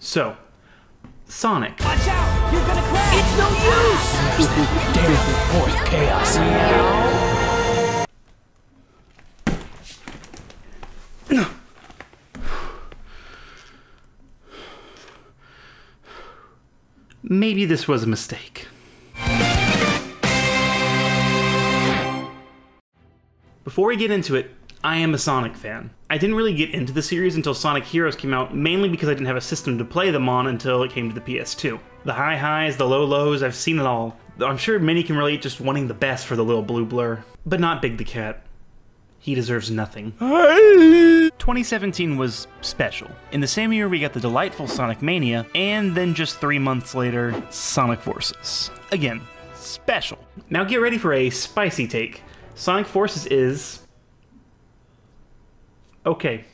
So, Sonic. Watch out! You're gonna crash! It's no use! Dare forth chaos. Maybe this was a mistake. Before we get into it, I am a Sonic fan. I didn't really get into the series until Sonic Heroes came out, mainly because I didn't have a system to play them on until it came to the PS2. The high highs, the low lows, I've seen it all. I'm sure many can relate just wanting the best for the little blue blur. But not Big the Cat. He deserves nothing. 2017 was special. In the same year we got the delightful Sonic Mania, and then just 3 months later, Sonic Forces. Again, special. Now get ready for a spicy take. Sonic Forces is... okay.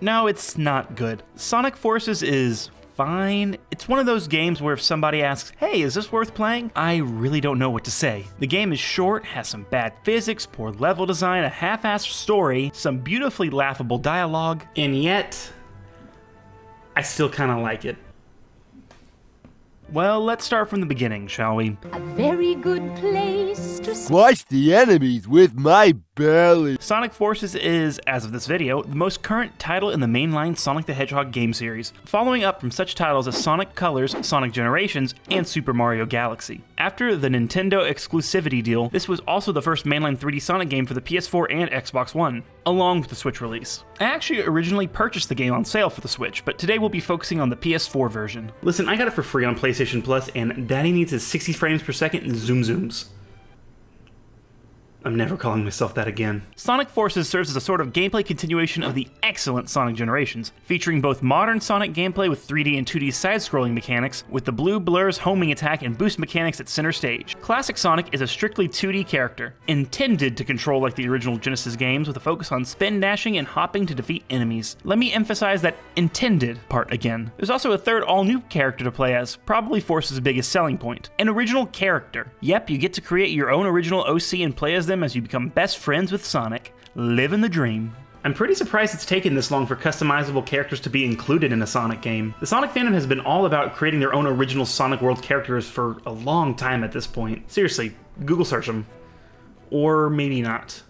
No, it's not good. Sonic Forces is fine. It's one of those games where if somebody asks, hey, is this worth playing? I really don't know what to say. The game is short, has some bad physics, poor level design, a half-assed story, some beautifully laughable dialogue, and yet, I still kind of like it. Well, let's start from the beginning, shall we? A very good place to squash the enemies with my belly. Sonic Forces is, as of this video, the most current title in the mainline Sonic the Hedgehog game series, following up from such titles as Sonic Colors, Sonic Generations, and Super Mario Galaxy. After the Nintendo exclusivity deal, this was also the first mainline 3D Sonic game for the PS4 and Xbox One, along with the Switch release. I actually originally purchased the game on sale for the Switch, but today we'll be focusing on the PS4 version. Listen, I got it for free on PlayStation Plus, and Daddy needs his 60 frames per second and zoom zooms. I'm never calling myself that again. Sonic Forces serves as a sort of gameplay continuation of the excellent Sonic Generations, featuring both modern Sonic gameplay with 3D and 2D side-scrolling mechanics, with the blue blur's homing attack and boost mechanics at center stage. Classic Sonic is a strictly 2D character, intended to control like the original Genesis games with a focus on spin dashing and hopping to defeat enemies. Let me emphasize that intended part again. There's also a third all-new character to play as, probably Force's biggest selling point. An original character. Yep, you get to create your own original OC and play as them as you become best friends with Sonic, living the dream. I'm pretty surprised it's taken this long for customizable characters to be included in a Sonic game. The Sonic fandom has been all about creating their own original Sonic World characters for a long time at this point. Seriously, Google search them. Or maybe not.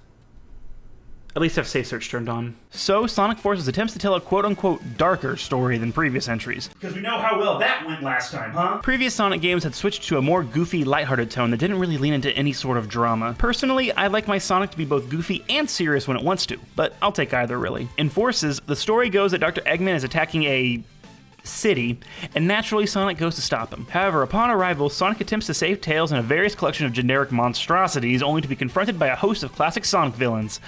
At least have safe search turned on. So, Sonic Forces attempts to tell a quote-unquote darker story than previous entries. Because we know how well that went last time, huh? Previous Sonic games had switched to a more goofy, lighthearted tone that didn't really lean into any sort of drama. Personally, I like my Sonic to be both goofy and serious when it wants to, but I'll take either really. In Forces, the story goes that Dr. Eggman is attacking a city, and naturally Sonic goes to stop him. However, upon arrival, Sonic attempts to save Tails in a various collection of generic monstrosities, only to be confronted by a host of classic Sonic villains.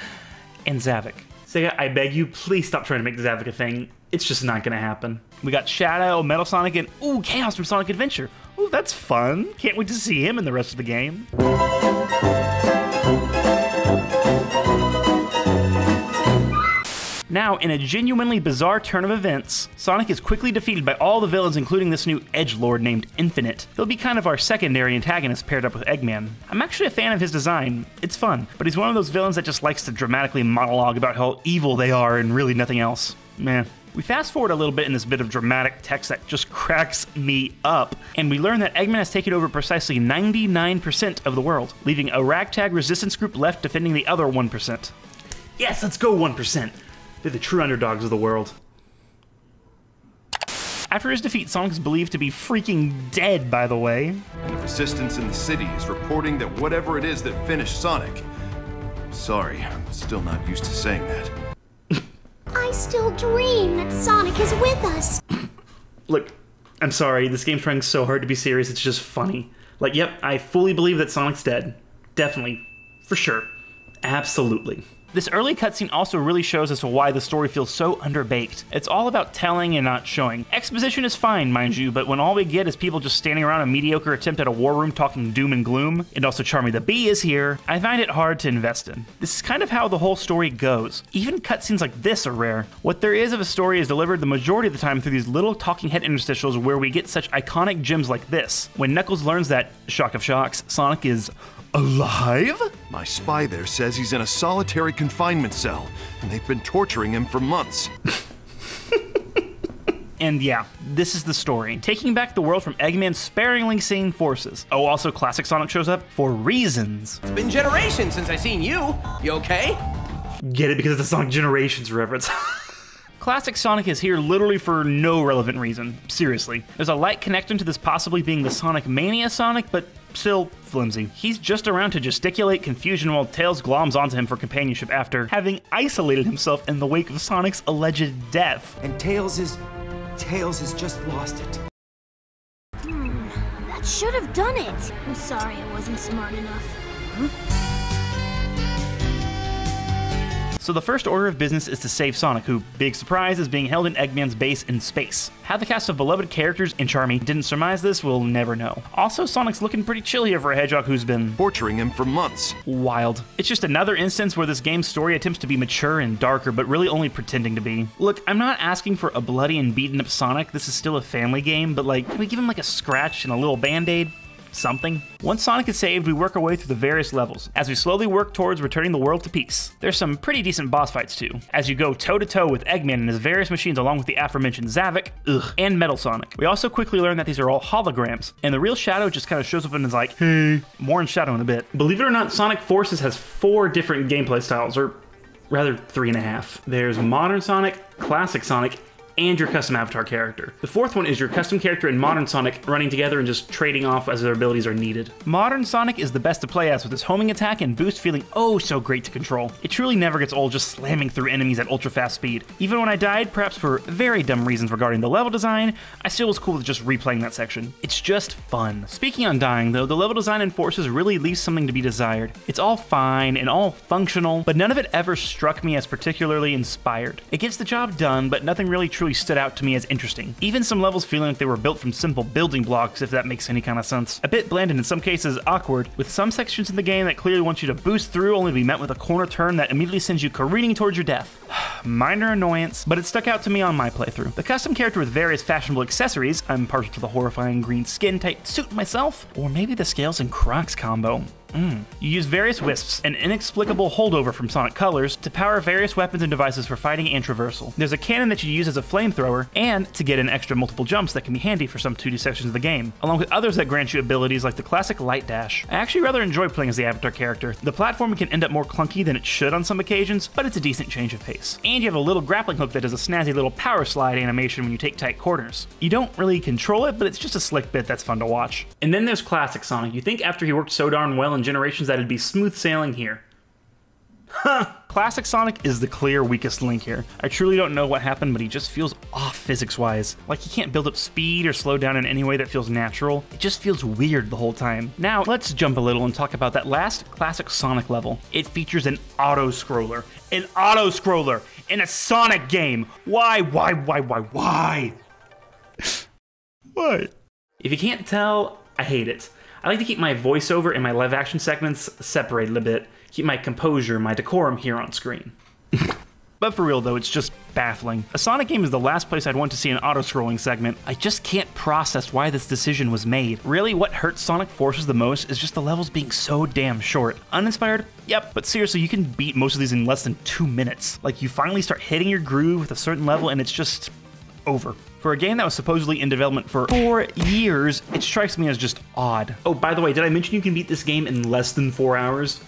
And Zavik. Sega, I beg you, please stop trying to make Zavik a thing. It's just not gonna happen. We got Shadow, Metal Sonic, and ooh, Chaos from Sonic Adventure. Ooh, that's fun. Can't wait to see him in the rest of the game. Now, in a genuinely bizarre turn of events, Sonic is quickly defeated by all the villains, including this new edgelord named Infinite. He'll be kind of our secondary antagonist paired up with Eggman. I'm actually a fan of his design. It's fun, but he's one of those villains that just likes to dramatically monologue about how evil they are and really nothing else. Meh. We fast forward a little bit in this bit of dramatic text that just cracks me up, and we learn that Eggman has taken over precisely 99% of the world, leaving a ragtag resistance group left defending the other 1%. Yes, let's go 1%! They're the true underdogs of the world. After his defeat, Sonic is believed to be freaking dead, by the way. And the resistance in the city is reporting that whatever it is that finished Sonic. Sorry, I'm still not used to saying that. I still dream that Sonic is with us. Look, I'm sorry, this game's trying so hard to be serious, it's just funny. Like, yep, I fully believe that Sonic's dead. Definitely. For sure. Absolutely. This early cutscene also really shows as to why the story feels so underbaked. It's all about telling and not showing. Exposition is fine, mind you, but when all we get is people just standing around a mediocre attempt at a war room talking doom and gloom, and also Charmy the Bee is here, I find it hard to invest in. This is kind of how the whole story goes. Even cutscenes like this are rare. What there is of a story is delivered the majority of the time through these little talking head interstitials where we get such iconic gems like this. When Knuckles learns that, shock of shocks, Sonic is alive? My spy there says he's in a solitary confinement cell, and they've been torturing him for months. And yeah, this is the story. Taking back the world from Eggman's sparingly sane forces. Oh, also Classic Sonic shows up for reasons. It's been generations since I seen you. You okay? Get it? Because it's a Sonic Generations reference. Classic Sonic is here literally for no relevant reason. Seriously. There's a light connection to this possibly being the Sonic Mania Sonic, but still flimsy. He's just around to gesticulate confusion while Tails gloms onto him for companionship after having isolated himself in the wake of Sonic's alleged death. And Tails has just lost it. That should have done it. I'm sorry I wasn't smart enough. So the first order of business is to save Sonic, who, big surprise, is being held in Eggman's base in space. How the cast of beloved characters in Charmy didn't surmise this, we'll never know. Also, Sonic's looking pretty chill here for a Hedgehog who's been torturing him for months. Wild. It's just another instance where this game's story attempts to be mature and darker, but really only pretending to be. Look, I'm not asking for a bloody and beaten up Sonic, this is still a family game, but like, can we give him like a scratch and a little band-aid? Something. Once Sonic is saved, we work our way through the various levels, as we slowly work towards returning the world to peace. There's some pretty decent boss fights too, as you go toe-to-toe with Eggman and his various machines along with the aforementioned Zavok, and Metal Sonic. We also quickly learn that these are all holograms, and the real Shadow just kind of shows up and is like, hey. More on Shadow in a bit. Believe it or not, Sonic Forces has 4 different gameplay styles, or rather 3.5. There's Modern Sonic, Classic Sonic, and your custom avatar character. The 4th one is your custom character and Modern Sonic running together and just trading off as their abilities are needed. Modern Sonic is the best to play as with his homing attack and boost feeling oh so great to control. It truly never gets old just slamming through enemies at ultra fast speed. Even when I died, perhaps for very dumb reasons regarding the level design, I still was cool with just replaying that section. It's just fun. Speaking on dying though, the level design in Forces really leaves something to be desired. It's all fine and all functional, but none of it ever struck me as particularly inspired. It gets the job done, but nothing really truly stood out to me as interesting. Even some levels feeling like they were built from simple building blocks, if that makes any kind of sense. A bit bland and in some cases awkward, with some sections in the game that clearly want you to boost through only to be met with a corner turn that immediately sends you careening towards your death. Minor annoyance, but it stuck out to me on my playthrough. The custom character with various fashionable accessories, I'm partial to the horrifying green skin type suit myself, or maybe the Scales and Crocs combo. You use various wisps, an inexplicable holdover from Sonic Colors, to power various weapons and devices for fighting and traversal. There's a cannon that you use as a flamethrower, and to get in extra multiple jumps that can be handy for some 2D sections of the game, along with others that grant you abilities like the classic Light Dash. I actually rather enjoy playing as the Avatar character. The platforming can end up more clunky than it should on some occasions, but it's a decent change of pace. And you have a little grappling hook that does a snazzy little power slide animation when you take tight corners. You don't really control it, but it's just a slick bit that's fun to watch. And then there's Classic Sonic. You think after he worked so darn well in Generations that it'd be smooth sailing here. Huh. Classic Sonic is the clear weakest link here. I truly don't know what happened, but he just feels off physics-wise. Like he can't build up speed or slow down in any way that feels natural. It just feels weird the whole time. Now, let's jump a little and talk about that last Classic Sonic level. It features an auto-scroller. An auto-scroller in a Sonic game. Why? Why? If you can't tell, I hate it. I like to keep my voiceover and my live action segments separated a bit, keep my composure, my decorum here on screen. But for real though, it's just baffling. A Sonic game is the last place I'd want to see an auto-scrolling segment. I just can't process why this decision was made. Really, what hurts Sonic Forces the most is just the levels being so damn short. Uninspired? Yep, but seriously, you can beat most of these in less than 2 minutes. Like, you finally start hitting your groove with a certain level and it's just over. For a game that was supposedly in development for 4 years, it strikes me as just odd. Oh, by the way, did I mention you can beat this game in less than 4 hours?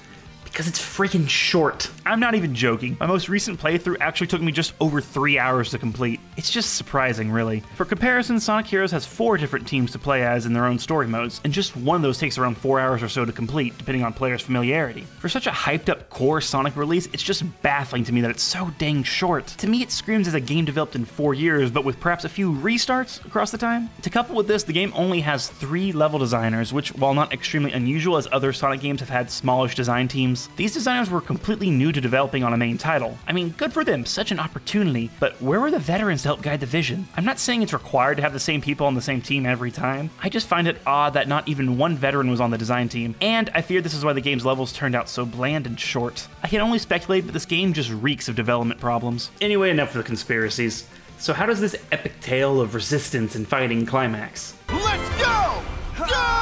Because it's freaking short. I'm not even joking. My most recent playthrough actually took me just over 3 hours to complete. It's just surprising, really. For comparison, Sonic Heroes has 4 different teams to play as in their own story modes, and just one of those takes around 4 hours or so to complete, depending on players' familiarity. For such a hyped-up core Sonic release, it's just baffling to me that it's so dang short. To me, it screams as a game developed in 4 years, but with perhaps a few restarts across the time. To couple with this, the game only has 3 level designers, which, while not extremely unusual as other Sonic games have had smallish design teams, these designers were completely new to developing on a main title. I mean, good for them, such an opportunity, but where were the veterans to help guide the vision? I'm not saying it's required to have the same people on the same team every time. I just find it odd that not even one veteran was on the design team, and I fear this is why the game's levels turned out so bland and short. I can only speculate, but this game just reeks of development problems. Anyway, enough of the conspiracies. So how does this epic tale of resistance and fighting climax? Let's go! Go!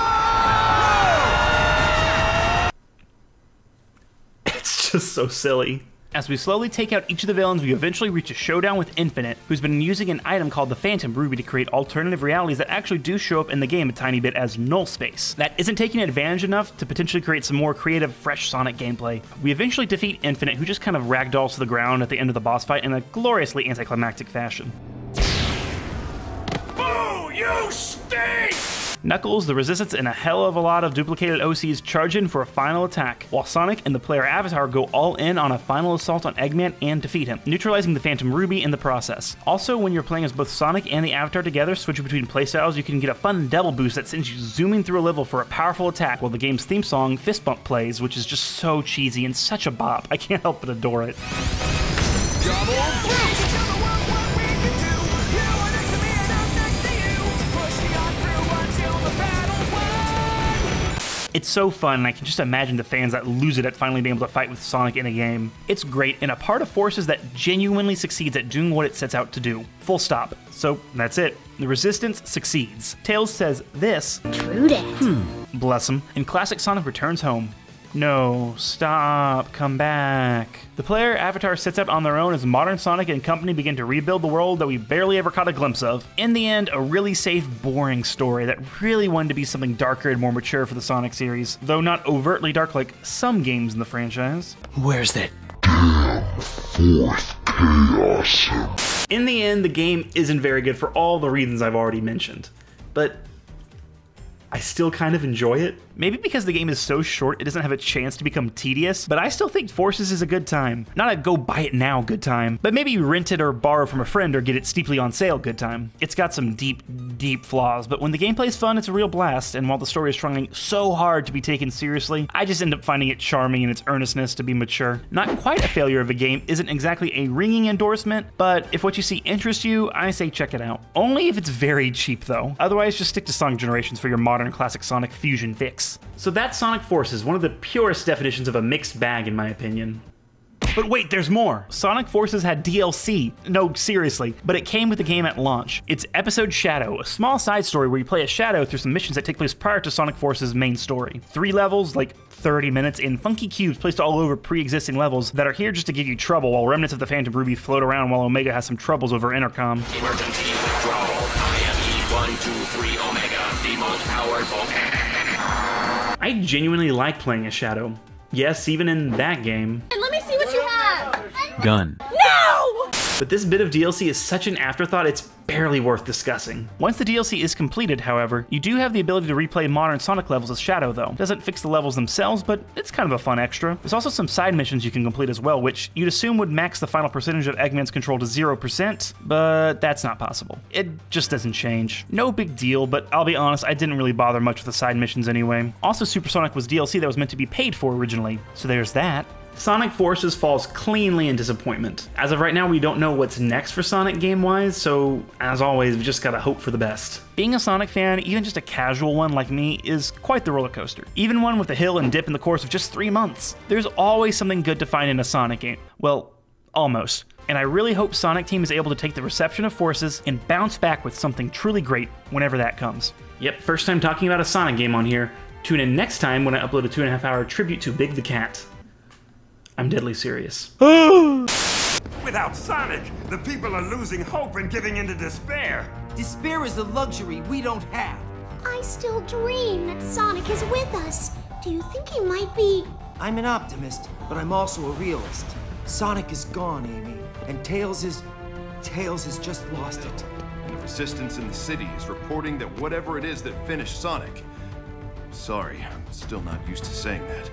It's just so silly. As we slowly take out each of the villains, we eventually reach a showdown with Infinite, who's been using an item called the Phantom Ruby to create alternative realities that actually do show up in the game a tiny bit as null space. That isn't taking advantage enough to potentially create some more creative, fresh Sonic gameplay. We eventually defeat Infinite, who just kind of ragdolls to the ground at the end of the boss fight in a gloriously anticlimactic fashion. Boo! You stink! Knuckles, the Resistance, and a hell of a lot of duplicated OCs charge in for a final attack, while Sonic and the player avatar go all in on a final assault on Eggman and defeat him, neutralizing the Phantom Ruby in the process. Also, when you're playing as both Sonic and the avatar together, switching between playstyles, you can get a fun double boost that sends you zooming through a level for a powerful attack while the game's theme song, Fist Bump, plays, which is just so cheesy and such a bop. I can't help but adore it. It's so fun, and I can just imagine the fans that lose it at finally being able to fight with Sonic in a game. It's great, and a part of Forces that genuinely succeeds at doing what it sets out to do. Full stop. So, that's it. The Resistance succeeds. Tails says this. True that. Bless him. And classic Sonic returns home. No, stop, come back. The player avatar sets out on their own as modern Sonic and company begin to rebuild the world that we barely ever caught a glimpse of. In the end, a really safe, boring story that really wanted to be something darker and more mature for the Sonic series, though not overtly dark like some games in the franchise. Where's that? Fourth chaos. In the end, the game isn't very good for all the reasons I've already mentioned, but I still kind of enjoy it. Maybe because the game is so short, it doesn't have a chance to become tedious, but I still think Forces is a good time. Not a go buy it now good time, but maybe rent it or borrow from a friend or get it steeply on sale good time. It's got some deep, deep flaws, but when the gameplay is fun, it's a real blast, and while the story is trying so hard to be taken seriously, I just end up finding it charming in its earnestness to be mature. Not quite a failure of a game isn't exactly a ringing endorsement, but if what you see interests you, I say check it out. Only if it's very cheap though. Otherwise, just stick to Sonic Generations for your modern classic Sonic fusion fix. So that's Sonic Forces, one of the purest definitions of a mixed bag in my opinion. But wait, there's more! Sonic Forces had DLC. No, seriously, but it came with the game at launch. It's Episode Shadow, a small side story where you play as Shadow through some missions that take place prior to Sonic Forces' main story. 3 levels, like 30 minutes, in funky cubes placed all over pre-existing levels that are here just to give you trouble while remnants of the Phantom Ruby float around while Omega has some troubles over intercom. Emergency withdrawal. IME 123 Omega, the most powerful. I genuinely like playing as Shadow. Yes, even in that game. And let me see what you have. Gun. No! But this bit of DLC is such an afterthought, it's barely worth discussing. Once the DLC is completed, however, you do have the ability to replay modern Sonic levels as Shadow though. Doesn't fix the levels themselves, but it's kind of a fun extra. There's also some side missions you can complete as well, which you'd assume would max the final percentage of Eggman's control to 0%, but that's not possible. It just doesn't change. No big deal, but I'll be honest, I didn't really bother much with the side missions anyway. Also, Super Sonic was DLC that was meant to be paid for originally, so there's that. Sonic Forces falls cleanly in disappointment. As of right now, we don't know what's next for Sonic game-wise, so as always, we just gotta hope for the best. Being a Sonic fan, even just a casual one like me, is quite the roller coaster. Even one with a hill and dip in the course of just 3 months. There's always something good to find in a Sonic game. Well, almost. And I really hope Sonic Team is able to take the reception of Forces and bounce back with something truly great whenever that comes. Yep, first time talking about a Sonic game on here. Tune in next time when I upload a 2.5-hour tribute to Big the Cat. I'm deadly serious. Without Sonic, the people are losing hope and giving into despair. Despair is a luxury we don't have. I still dream that Sonic is with us. Do you think he might be... I'm an optimist, but I'm also a realist. Sonic is gone, Amy, and Tails has just lost it. And the resistance in the city is reporting that whatever it is that finished Sonic... Sorry, I'm still not used to saying that.